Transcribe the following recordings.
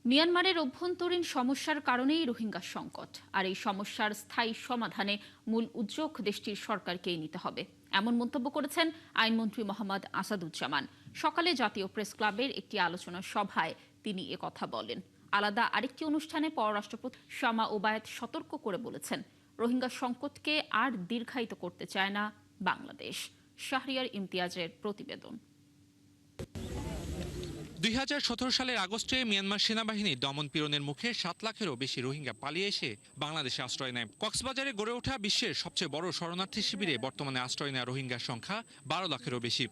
মিয়ানমারের অভ্যন্তরীণ সমস্যার কারণেই রোহিঙ্গা সংকট, আর এই সমস্যার স্থায়ী সমাধানে মূল উদ্যোগ দেশটির সরকারকেই নিতে হবে, এমন মন্তব্য করেছেন আইনমন্ত্রী মোহাম্মদ আসাদুজ্জামান। সকালে জাতীয় প্রেস ক্লাবের একটি আলোচনা সভায় তিনি একথা বলেন। আলাদা আরেকটি অনুষ্ঠানে পররাষ্ট্রমন্ত্রী শামা ওবায়েদ সতর্ক করে বলেছেন, রোহিঙ্গা সংকটকে আর দীর্ঘায়িত করতে চায় না বাংলাদেশ। শাহরিয়ার ইমতিয়াজের প্রতিবেদন। 2017 সালের আগস্টে মিয়ানমার সেনাবাহিনীর দমন-পীড়নের মুখে 7 লাখেরও বেশি রোহিঙ্গা পালিয়ে এসে বাংলাদেশে আশ্রয় নেয়। কক্সবাজারে গড়ে ওঠা বিশ্বের সবচেয়ে বড় শরণার্থী শিবিরে বর্তমানে আশ্রয় নেওয়া রোহিঙ্গার সংখ্যা 12 লাখেরও বেশি।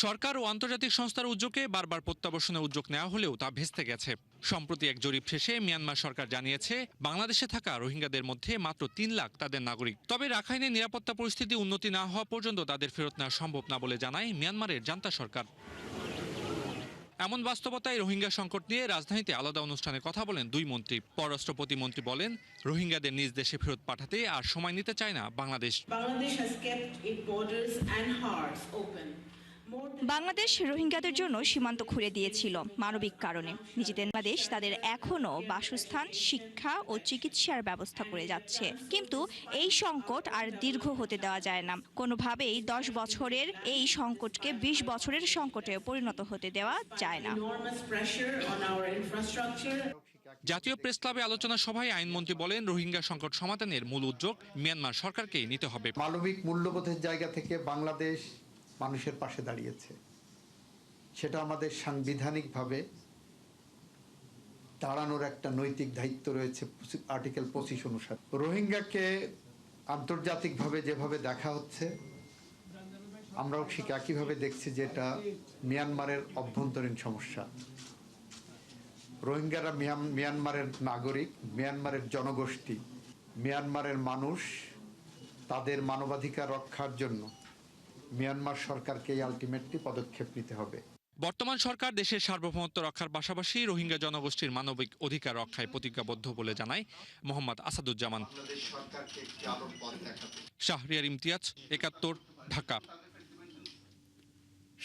সরকার ও আন্তর্জাতিক সংস্থার উদ্যোগে বারবার প্রত্যাবর্তনের উদ্যোগ নেওয়া হলেও তা ভেস্তে গেছে। সম্প্রতি এক জরিপ শেষে মিয়ানমার সরকার জানিয়েছে, বাংলাদেশে থাকা রোহিঙ্গাদের মধ্যে মাত্র 3 লাখ তাদের নাগরিক। তবে রাখাইনের নিরাপত্তা পরিস্থিতি উন্নতি না হওয়া পর্যন্ত তাদের ফেরত নেওয়া সম্ভব না বলে জানায় মিয়ানমারের জান্তা সরকার। এমন বাস্তবতায় রোহিঙ্গা সংকট নিয়ে রাজধানীতে আলাদা অনুষ্ঠানে কথা বলেন দুই মন্ত্রী। পররাষ্ট্র প্রতিমন্ত্রী বলেন, রোহিঙ্গাদের নিজ দেশে ফেরত পাঠাতে আর সময় নিতে চায় না বাংলাদেশ। বাংলাদেশ রোহিঙ্গাদের জন্য সীমান্ত খুলে দিয়েছিল মানবিক কারণে। নিজেদের দেশ তাদের এখনো বাসস্থান, শিক্ষা ও চিকিৎসার ব্যবস্থা করে যাচ্ছে। কিন্তু এই সংকট আর দীর্ঘ হতে দেওয়া যায় না। কোনোভাবেই 10 বছরের এই সংকটকে 20 বছরের সংকটে পরিণত হতে দেওয়া যায় না। জাতীয় প্রেস ক্লাবে আলোচনা সভায় আইনমন্ত্রী বলেন, রোহিঙ্গা সংকট সমাধানের মূল উদ্যোগ মিয়ানমার সরকারকেই নিতে হবে। মানবিক মূল্যবোধের জায়গা থেকে বাংলাদেশ মানুষের পাশে দাঁড়িয়েছে, সেটা আমাদের সাংবিধানিকভাবে দাঁড়ানোর একটা নৈতিক দায়িত্ব রয়েছে আর্টিকেল 25 অনুসারে। রোহিঙ্গাকে আন্তর্জাতিকভাবে যেভাবে দেখা হচ্ছে, আমরাও ঠিক একইভাবে দেখছি যে এটা মিয়ানমারের অভ্যন্তরীণ সমস্যা। রোহিঙ্গারা মিয়ানমারের নাগরিক, মিয়ানমারের জনগোষ্ঠী, মিয়ানমারের মানুষ। তাদের মানবাধিকার রক্ষার জন্য মিয়ানমার সরকারকে আলটিমেটলি পদক্ষেপ নিতে হবে। বর্তমান সরকার দেশের সার্বভৌমত্ব রক্ষার পাশাপাশি রোহিঙ্গা জনগোষ্ঠীর মানবিক অধিকার রক্ষায় প্রতিজ্ঞাবদ্ধ বলে জানায় মোহাম্মদ আসাদুজ্জামান। শাহরিয়ার ইমতিয়াজ, 71, ঢাকা।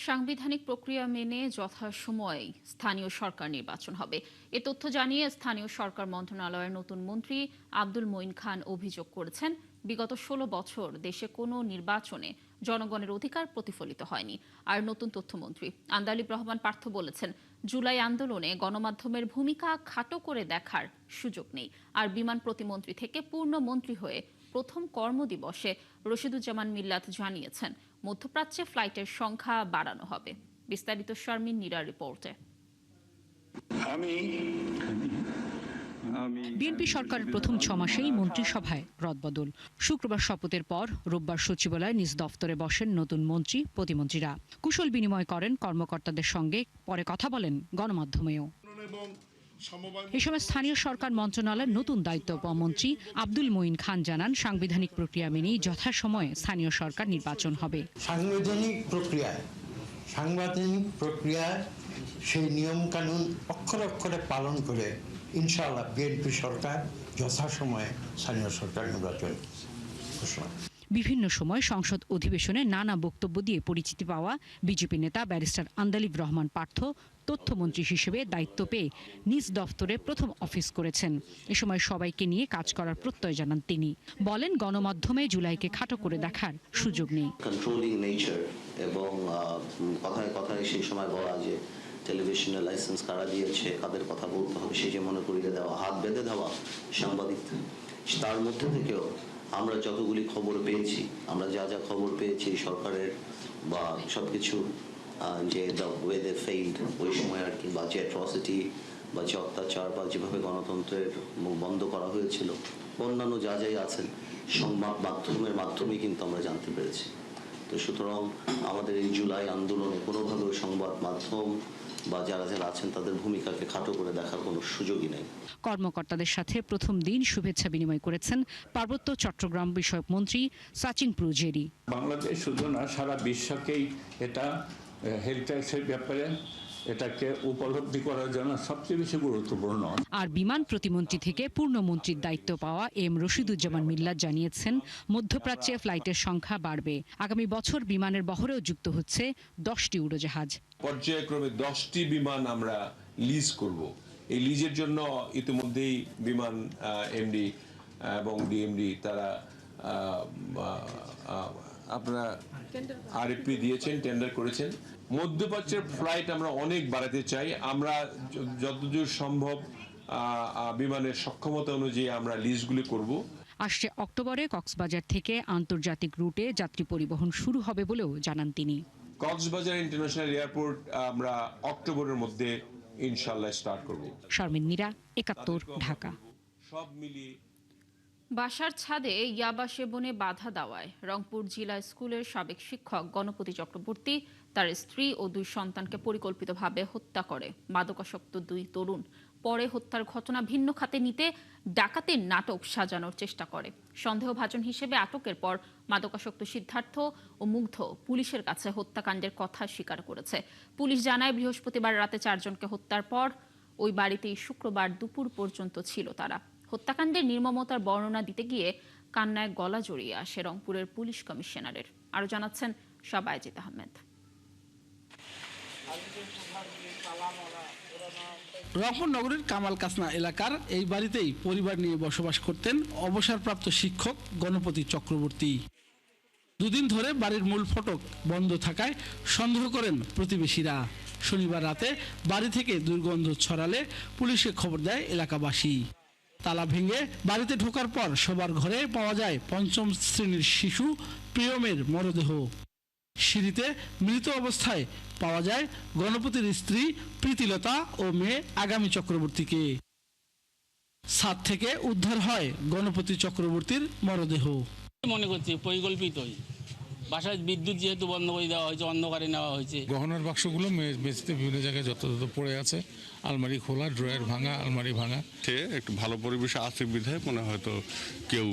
সাংবিধানিক প্রক্রিয়া মেনে যথাসময়ে স্থানীয় সরকার নির্বাচন হবে, এ তথ্য জানিয়ে স্থানীয় সরকার মন্ত্রণালয়ের নতুন মন্ত্রী আব্দুল মঈন খান অভিযোগ করেছেন, বিগত 16 বছর দেশে কোনো নির্বাচনে জনগণের অধিকার প্রতিফলিত হয়নি। আর নতুন তথ্যমন্ত্রী আন্দালিব রহমান পার্থ বলেছেন, জুলাই আন্দোলনে গণমাধ্যমের ভূমিকা খাটো করে দেখার সুযোগ নেই। আর বিমান প্রতিমন্ত্রী থেকে পূর্ণ মন্ত্রী হয়ে প্রথম কর্মদিবসে রশিদুজ্জামান মিল্লাত জানিয়েছেন, মধ্যপ্রাচ্যে ফ্লাইটের সংখ্যা বাড়ানো হবে। বিস্তারিত শারমিন নীরার রিপোর্টে। বিএনপি সরকারের প্রথম 6 মাসেই মন্ত্রিসভায় রদবদল। শুক্রবার শপথের পর রোববার সচিবালয়ে নিজ দফতরে বসেন নতুন মন্ত্রী প্রতিমন্ত্রীরা। কুশল বিনিময় করেন কর্মকর্তাদের সঙ্গে, পরে কথা বলেন গণমাধ্যমেও। এ সময় স্থানীয় সরকার মন্ত্রণালয়ের নতুন দায়িত্বপাওয়া মন্ত্রী আব্দুল মঈন খান জানান, সাংবিধানিক প্রক্রিয়া মেনেই যথাসময়ে স্থানীয় সরকার নির্বাচন হবে। সাংবিধানিক প্রক্রিয়ায় সেই নিয়ম কানুন অক্ষরে অক্ষরে পালন করে ইনশাআল্লাহ বিএনপি সরকার যথাসময়ে স্থানীয় সরকার নির্বাচন ঘোষণা। বিভিন্ন সময় সংসদ অধিবেশনে নানা বক্তব্য দিয়ে পরিচিতি পাওয়া বিজেপি নেতা ব্যারিস্টার আন্দালিব রহমান পার্থ তথ্যমন্ত্রী হিসেবে দায়িত্ব পেয়ে নিজ দফতরে প্রথম অফিস করেছেন। এ সময় সবাইকে নিয়ে কাজ করার প্রত্যয় জানান তিনি। বলেন, গণমাধ্যমে জুলাইকে খাটো করে দেখার সুযোগ নেই। কন্ট্রোলিং নেচার এবং কথায় কথায় সেই সময় বলা যে টেলিভিশনের লাইসেন্স কারা দিয়েছে, কাদের কথা বলতে হবে সেই যে মনে করিয়ে দেওয়া, হাত বেঁধে দেওয়া সাংবাদিক। তার মধ্যে থেকেও আমরা যতগুলি খবর পেয়েছি, আমরা যা যা খবর পেয়েছি সরকারের বা সবকিছু যে ওয়ে দে ফেইল্ড ওই সময় আর কি, বা যে অ্যাট্রসিটি বা যে অত্যাচার বা যেভাবে গণতন্ত্রের মুখ বন্ধ করা হয়েছিল, অন্যান্য যা যাই আছেন সংবাদ মাধ্যমের মাধ্যমেই কিন্তু আমরা জানতে পেরেছি। তো সুতরাং আমাদের এই জুলাই আন্দোলনে কোনোভাবেও সংবাদ মাধ্যম বা যারা যারা আছেন তাদের ভূমিকাকে খাটো করে দেখার কোনো সুযোগই নেই। কর্মকর্তাদের সাথে প্রথম দিন শুভেচ্ছা বিনিময় করেছেন পার্বত্য চট্টগ্রাম বিষয়ক মন্ত্রী সাচিন প্রুজেরি। বাংলাদেশ শুধু না, সারা বিশ্বকেই এটা হেরিটেজের ব্যাপারে এটাকে উপলব্ধি করার জন্য সবচেয়ে বেশি গুরুত্বপূর্ণ। আর বিমান প্রতিমন্ত্রী থেকে পূর্ণমন্ত্রীর দায়িত্ব পাওয়া এম রশিদুজ্জামান মিল্লাত জানিয়েছেন, মধ্যপ্রাচ্যে ফ্লাইটের সংখ্যা বাড়বে। আগামী বছর বিমানের বহরেও যুক্ত হচ্ছে 10টি উড়োজাহাজ। পর্যায়ক্রমে 10টি বিমান আমরা লিজ করব। এই লিজের জন্য ইতিমধ্যেই বিমান এমডি এবং ডিএমডি তারা আপনারা আরএফপি দিয়েছেন, টেন্ডার করেছেন। মধ্যপ্রাচ্যের ফ্লাইট আমরা অনেক বাড়াতে চাই। আমরা যতদূর সম্ভব বিমানের সক্ষমতা অনুযায়ী আমরা লিজগুলি করব। আসছে অক্টোবরে কক্সবাজার থেকে আন্তর্জাতিক রুটে যাত্রী পরিবহন শুরু হবে বলেও জানান তিনি। কক্সবাজার ইন্টারন্যাশনাল এয়ারপোর্ট আমরা অক্টোবরের মধ্যে ইনশাআল্লাহ স্টার্ট করব। শারমিন মীরা, ৭১, ঢাকা। সব মিলিয়ে বাসার ছাদে ইয়াবা সেবনে বাধা দেওয়ায় রংপুর জিলা স্কুলের সাবেক শিক্ষক গণপতি চক্রবর্তী তার স্ত্রী ও 2 সন্তানকে পরিকল্পিতভাবে হত্যা করে মাদকাসক্ত 2 তরুণ। পরে হত্যার ঘটনা ভিন্ন খাতে নিতে ডাকাতির নাটক সাজানোর চেষ্টা করে। সন্দেহভাজন হিসেবে আটকের পর মাদকাসক্ত সিদ্ধার্থ ও মুগ্ধ পুলিশের কাছে হত্যাকাণ্ডের কথা স্বীকার করেছে। পুলিশ জানায়, বৃহস্পতিবার রাতে 4 জনকে হত্যার পর ওই বাড়িতেই শুক্রবার দুপুর পর্যন্ত ছিল তারা। হত্যাকাণ্ডের নির্মমতার বর্ণনা দিতে গিয়ে কান্নায় গলা জড়িয়ে আসে রংপুরের পুলিশ কমিশনারের। আরো জানাচ্ছেন শাবায়েজিত আহমেদ। রংপুর নগরীর কামাল কাসনা এলাকার এই বাড়িতেই পরিবার নিয়ে বসবাস করতেন অবসরপ্রাপ্ত শিক্ষক গণপতি চক্রবর্তী। দুদিন ধরে বাড়ির মূল ফটক বন্ধ থাকায় সন্দেহ করেন প্রতিবেশীরা। শনিবার রাতে বাড়ি থেকে দুর্গন্ধ ছড়ালে পুলিশে খবর দেয় এলাকাবাসী। তালা ভেঙে বাড়িতে ঢোকার পর সবার ঘরে পাওয়া যায় 5ম শ্রেণীর শিশু প্রিয়মের মরদেহ। সিঁড়িতে মৃত অবস্থায় পাওয়া যায় গণপতির স্ত্রী প্রীতিলতা ও মেয়ে আগামী চক্রবর্তীকে। ছাদ থেকে উদ্ধার হয় গণপতি চক্রবর্তীর মরদেহ। মনে করছি পরিকল্পিতই, বাসায় বিদ্যুৎ যেহেতু বন্ধ করে দেওয়া হয়েছে, অন্ধকারে নেওয়া হয়েছে। গহনার বাক্সগুলো মেঝেতে বিভিন্ন জায়গায় যত পড়ে আছে, আলমারি খোলা, ড্রয়ার ভাঙা, আলমারি ভাঙা। সে একটু ভালো পরিবেশে আছে বিধায় মনে হয়তো কেউ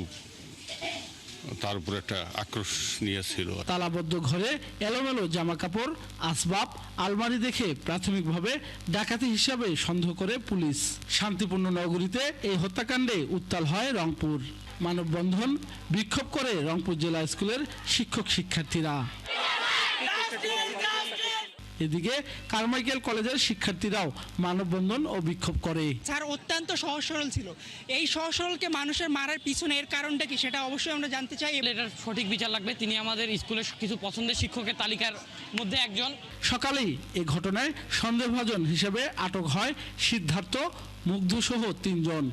তার উপর একটা আক্রোশ নিয়েছিল। তালাবদ্ধ ঘরে এলোমেলো জামা কাপড়, আসবাব, আলমারি দেখে প্রাথমিকভাবে ডাকাতি হিসাবে সন্দেহ করে পুলিশ। শান্তিপূর্ণ নগরীতে এই হত্যাকাণ্ডে উত্তাল হয় রংপুর। মানববন্ধন, বিক্ষোভ করে রংপুর জেলা স্কুলের শিক্ষক শিক্ষার্থীরা। এদিকে কারমাইকেল কলেজের শিক্ষার্থীরাও মানববন্ধন ও বিক্ষোভ করে। স্যার অত্যন্ত সহজ সরল ছিল। এই সহজ সরলকে মানুষের মারার পিছনে এর কারণটা কি, সেটা অবশ্যই আমরা জানতে চাই। এটার সঠিক বিচার লাগবে। তিনি আমাদের স্কুলের কিছু পছন্দের শিক্ষকের তালিকার মধ্যে একজন। সকালেই এ ঘটনায় সন্দেহভাজন হিসেবে আটক হয় সিদ্ধার্থ, মুগ্ধ সহ 3 জন।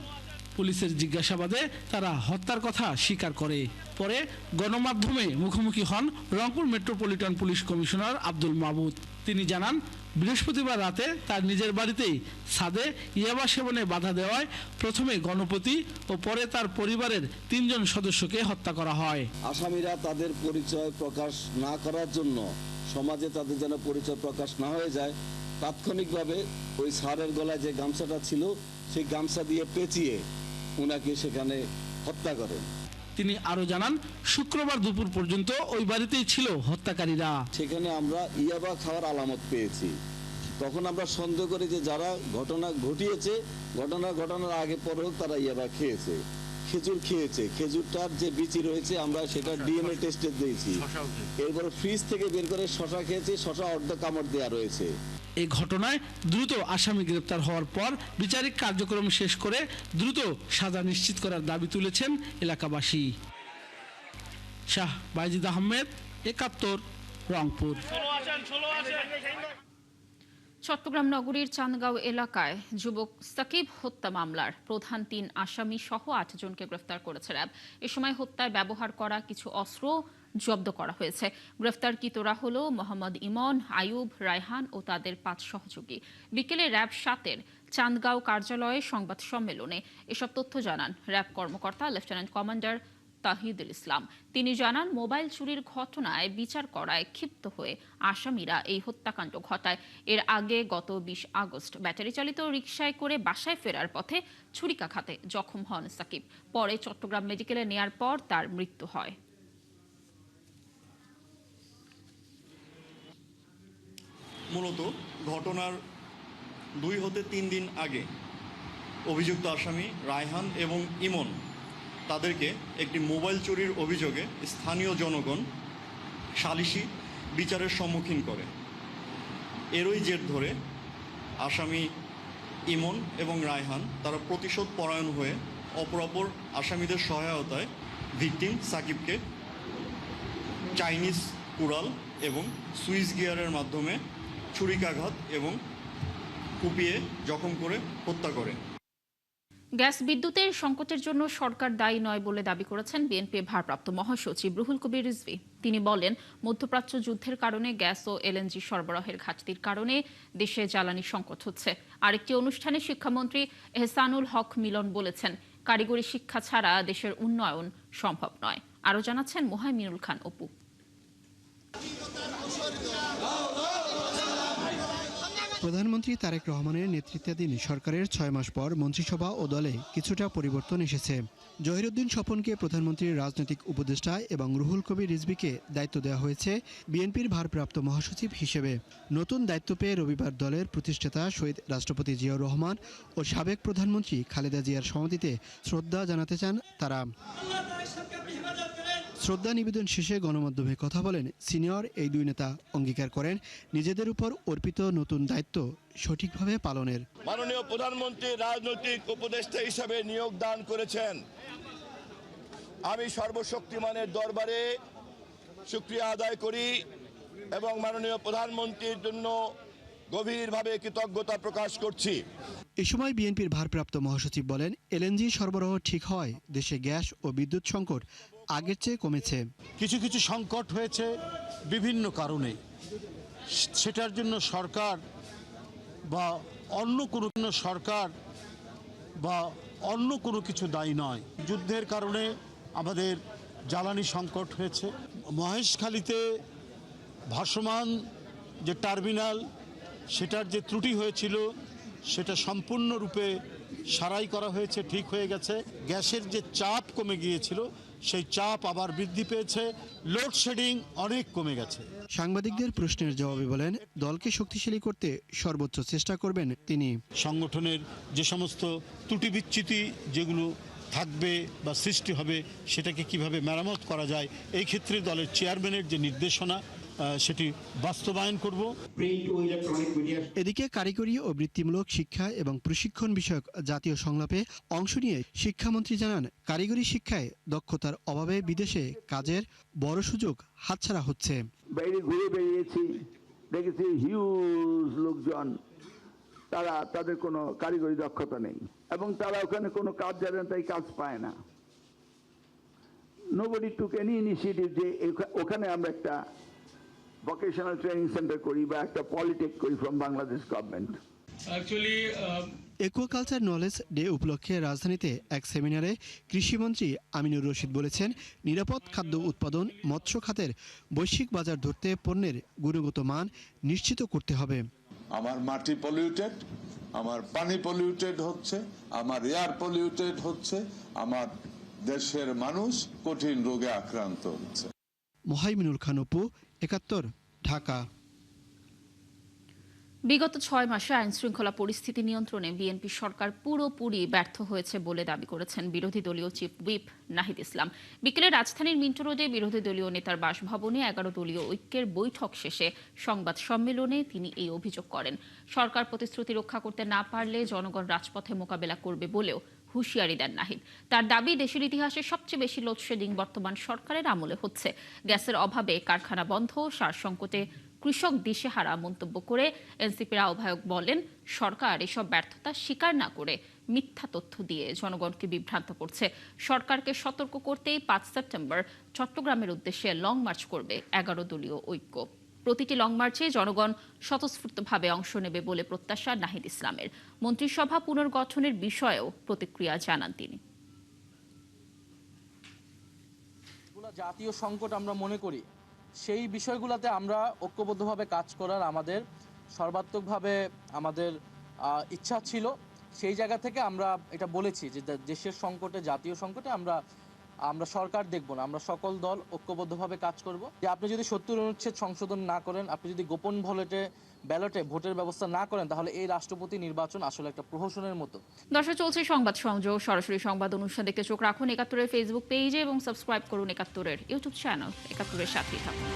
পুলিশের জিজ্ঞাসাবাদে তারা হত্যার কথা স্বীকার করে। পরে গণমাধ্যমে মুখোমুখি হন Rangpur metropolitan police commissioner Abdul মাবুদ। তিনি জানান, বৃহস্পতিবার রাতে তার নিজের বাড়িতেই ছাদে ইয়াবা সেবনে বাধা দেওয়ায় প্রথমে গণপতি ও পরে তার পরিবারের 3 জন সদস্যকে হত্যা করা হয়। আসামিরা তাদের পরিচয় প্রকাশ না করার জন্য, সমাজে তাদের যেন পরিচয় প্রকাশ না হয়ে যায়, তাৎক্ষণিকভাবে ওই সারের গলায় যে গামছাটা ছিল সেই গামছা দিয়ে পেঁচিয়ে উনাকে সেখানে হত্যা করেন। তিনি আরো জানান, শুক্রবার দুপুর পর্যন্ত ওই বাড়িতেই ছিল হত্যাকারীরা। সেখানে আমরা ইয়াবা খাওয়ার আলামত পেয়েছি। তখন আমরা সন্দেহ করি যে যারা ঘটনা ঘটিয়েছে, ঘটনার আগে পরেও তারা ইয়াবা খেয়েছে, খেজুর খেয়েছে। খেজুরটার যে বিচি রয়েছে আমরা সেটা ডিএনএ টেস্টে দিয়েছি। এরপরে ফ্রিজ থেকে বের করে শশা খেয়েছে, শশা অর্ধ কামড় দেওয়া রয়েছে। এই ঘটনায় দ্রুত আসামি গ্রেপ্তার হওয়ার পর বিচারিক কার্যক্রম শেষ করে দ্রুত সাজা নিশ্চিত করার দাবি তুলেছেন এলাকাবাসী। শাবায়েজিত আহমেদ, ৭১, রংপুর। চট্টগ্রাম নগরীর চান্দগাঁও এলাকায় যুবক সাকিব হত্যা মামলার প্রধান 3 আসামি সহ 8 জনকে গ্রেফতার করেছে র্যাব। এ সময় হত্যায় ব্যবহার করা কিছু অস্ত্র জব্দ করা হয়েছে। গ্রেফতারকৃতরা হল মোহাম্মদ ইমন, আয়ুব, রায়হান ও তাদের 5 সহযোগী। বিকেলে র্যাব 7-এর চান্দগাঁও কার্যালয়ে সংবাদ সম্মেলনে এসব তথ্য জানান র্যাব কর্মকর্তা লেফটেন্যান্ট কমান্ডার তাহিদুল ইসলাম। তিনি জানান, মোবাইল চুরির ঘটনায় বিচার করায় ক্ষিপ্ত হয়ে আসামিরা এই হত্যাকাণ্ড ঘটায়। এর আগে গত 20 আগস্ট ব্যাটারি চালিত রিকশায় করে বাসায় ফেরার পথে ছুরিকাঘাতে জখম হন সাকিব। পরে চট্টগ্রাম মেডিকেলে নেয়ার পর তার মৃত্যু হয়। মূলত ঘটনার 2 হতে 3 দিন আগে অভিযুক্ত আসামি রায়হান এবং ইমন তাদেরকে একটি মোবাইল চুরির অভিযোগে স্থানীয় জনগণ সালিশি বিচারের সম্মুখীন করে। এরই জের ধরে আসামি ইমন এবং রায়হান তারা প্রতিশোধ পরায়ণ হয়ে অপরাপর আসামিদের সহায়তায় ভিকটিম সাকিবকে চাইনিজ কুড়াল এবং সুইচ গিয়ারের মাধ্যমে ছুরিকাঘাত এবং কুপিয়ে জখম করে হত্যা করে। গ্যাস বিদ্যুতের সংকটের জন্য সরকার দায়ী নয় বলে দাবি করেছেন বিএনপি ভারপ্রাপ্ত মহাসচিব রুহুল কবির রিজভী। তিনি বলেন, মধ্যপ্রাচ্য যুদ্ধের কারণে গ্যাস ও এলএনজি সরবরাহের ঘাটতির কারণে দেশে জ্বালানি সংকট হচ্ছে। আরেকটি অনুষ্ঠানে শিক্ষামন্ত্রী এহসানুল হক মিলন বলেছেন, কারিগরি শিক্ষা ছাড়া দেশের উন্নয়ন সম্ভব নয়। আরও জানাচ্ছেন মোহাইমিনুল খান অপু। প্রধানমন্ত্রী তারেক রহমানের নেতৃত্বাধীন সরকারের 6 মাস পর মন্ত্রিসভা ও দলে কিছুটা পরিবর্তন এসেছে। জহিরুদ্দিন স্বপনকে প্রধানমন্ত্রীর রাজনৈতিক উপদেষ্টা এবং রুহুল কবির রিজভীকে দায়িত্ব দেওয়া হয়েছে বিএনপির ভারপ্রাপ্ত মহাসচিব হিসেবে। নতুন দায়িত্ব পেয়ে রবিবার দলের প্রতিষ্ঠাতা শহীদ রাষ্ট্রপতি জিয়াউর রহমান ও সাবেক প্রধানমন্ত্রী খালেদা জিয়ার সমাধিতে শ্রদ্ধা জানাতে চান তারা। শ্রদ্ধা নিবেদন শেষে গণমাধ্যমে কথা বলেন সিনিয়র এই দুই নেতা। অঙ্গীকার করেন নিজেদের উপর অর্পিত নতুন দায়িত্ব সঠিকভাবে পালনের। মাননীয় প্রধানমন্ত্রী রাজনৈতিক উপদেষ্টা হিসাবে নিয়োগ দান করেছেন। আমি সর্বশক্তিমানের দরবারে শুকরিয়া আদায় করি এবং মাননীয় প্রধানমন্ত্রীর জন্য গভীরভাবে কৃতজ্ঞতা প্রকাশ করছি। এ সময় বিএনপির ভারপ্রাপ্ত মহাসচিব বলেন, এলএনজি সরবরাহ ঠিক হয় দেশে গ্যাস ও বিদ্যুৎ সংকট আগের চেয়ে কমেছে। কিছু কিছু সংকট হয়েছে বিভিন্ন কারণে, সেটার জন্য সরকার বা অন্য কোনো কিছু দায়ী নয়। যুদ্ধের কারণে আমাদের জ্বালানি সংকট হয়েছে। মহেশখালীতে ভাসমান যে টার্মিনাল, সেটার যে ত্রুটি হয়েছিল সেটা সম্পূর্ণরূপে সারাই করা হয়েছে, ঠিক হয়ে গেছে। গ্যাসের যে চাপ কমে গিয়েছিল সেই চাপ আবার বৃদ্ধি পেয়েছে। লোডশেডিং অনেক কমে গেছে। সাংবাদিকদের প্রশ্নের জবাবে বলেন, দলকে শক্তিশালী করতে সর্বোচ্চ চেষ্টা করবেন তিনি। সংগঠনের যে সমস্ত ত্রুটি বিচ্যুতি যেগুলো থাকবে বা সৃষ্টি হবে সেটাকে কিভাবে মেরামত করা যায়, এই ক্ষেত্রে দলের চেয়ারম্যানের যে নির্দেশনা সেটি বাস্তবায়ন করব। এদিকে কারিগরি ও বৃত্তিমূলক শিক্ষা এবং প্রশিক্ষণ বিষয়ক জাতীয় সংলাপে অংশ নিয়ে শিক্ষামন্ত্রী জানান, কারিগরি শিক্ষায় দক্ষতার অভাবে বিদেশে কাজের বড় সুযোগ হাতছাড়া হচ্ছে। বাইরে ঘুরে বেরিয়েছি, দেখেছি হিউজ লোকজন, তাদের কোনো কারিগরি দক্ষতা নেই এবং তারা ওখানে কোনো কাজ জানে না, তাই কাজ পায় না। নোবডি টুক এনি ইনিশিয়েটিভ যে ওখানে আমরা একটা ভোকেশনাল ট্রেনিং সেন্টার করি বা একটা পলিটেক করি from Bangladesh government. Aquaculture knowledge day উপলক্ষে রাজধানীতে এক সেমিনারে কৃষিমন্ত্রী আমিনুর রশিদ বলেছেন, নিরাপদ খাদ্য উৎপাদন, মৎস্য খাতের বৈশ্বিক বাজার ধরতে পণ্যের গুণগত মান নিশ্চিত করতে হবে। আমার মাটি পলিউটেড, আমার পানি পলিউটেড হচ্ছে, আমার এয়ার পলিউটেড হচ্ছে, আমার দেশের মানুষ কঠিন রোগে আক্রান্ত হচ্ছে। মোহাইমিনুল খান অপু, ৭১, ঢাকা। বিগত 6 মাসে আইন শৃঙ্খলা পরিস্থিতি নিয়ন্ত্রণে বিএনপি সরকার পুরোপুরি ব্যর্থ হয়েছে বলে দাবি করেছেন বিরোধী দলীয় চিফ হুইপ নাহিদ ইসলাম। বিকেলে রাজধানীর মিন্টো রোডে বিরোধী দলীয় নেতার বাসভবনে 11 দলীয় ঐক্যের বৈঠক শেষে সংবাদ সম্মেলনে তিনি এই অভিযোগ করেন। সরকার প্রতিশ্রুতি রক্ষা করতে না পারলে জনগণ রাজপথে মোকাবেলা করবে বলেও হুঁশিয়ারি দেন নাহিদ। তার দাবি, দেশের ইতিহাসে সবচেয়ে বেশি লোডশেডিং বর্তমান সরকারের আমলে হচ্ছে। গ্যাসের অভাবে কারখানা বন্ধ, সার সংকটে কৃষক দিশেহারা মন্তব্য করে এনসিপির আহ্বায়ক বলেন, সরকার এসব ব্যর্থতা স্বীকার না করে মিথ্যা তথ্য দিয়ে জনগণকে বিভ্রান্ত করছে। সরকারকে সতর্ক করতেই 5 সেপ্টেম্বর চট্টগ্রামের উদ্দেশ্যে লং মার্চ করবে 11 দলীয় ঐক্য। প্রতিটি লং মার্চে জনগণ স্বতঃস্ফূর্তভাবে অংশ নেবে বলে প্রত্যাশা নাহিদ ইসলামের। মন্ত্রিসভা পুনর্গঠনের বিষয়েও প্রতিক্রিয়া জানান তিনি। জাতীয় সংকট আমরা মনে করি, সেই বিষয়গুলোতে আমরা ঐক্যবদ্ধভাবে কাজ করার আমাদের সর্বাত্মকভাবে আমাদের ইচ্ছা ছিল। সেই জায়গা থেকে আমরা এটা বলেছি যে দেশের সংকটে, জাতীয় সংকটে আমরা আমরা সরকার দেখব না, আমরা সকল দল ঐক্যবদ্ধভাবে কাজ করব। যে আপনি যদি 70 অনুচ্ছেদ সংশোধন না করেন, আপনি যদি গোপন ব্যালটে ভোটের ব্যবস্থা না করেন, তাহলে এই রাষ্ট্রপতি নির্বাচন আসলে একটা প্রহসনের মতো। দর্শক, চলছে সংবাদ সংযোগ। সরাসরি সংবাদ অনুষ্ঠান দেখতে চোখ রাখুন ৭১-এর ফেসবুক পেজে এবং সাবস্ক্রাইব করুন ৭১-এর ইউটিউব চ্যানেল। ৭১-এর সাথেই থাকুন।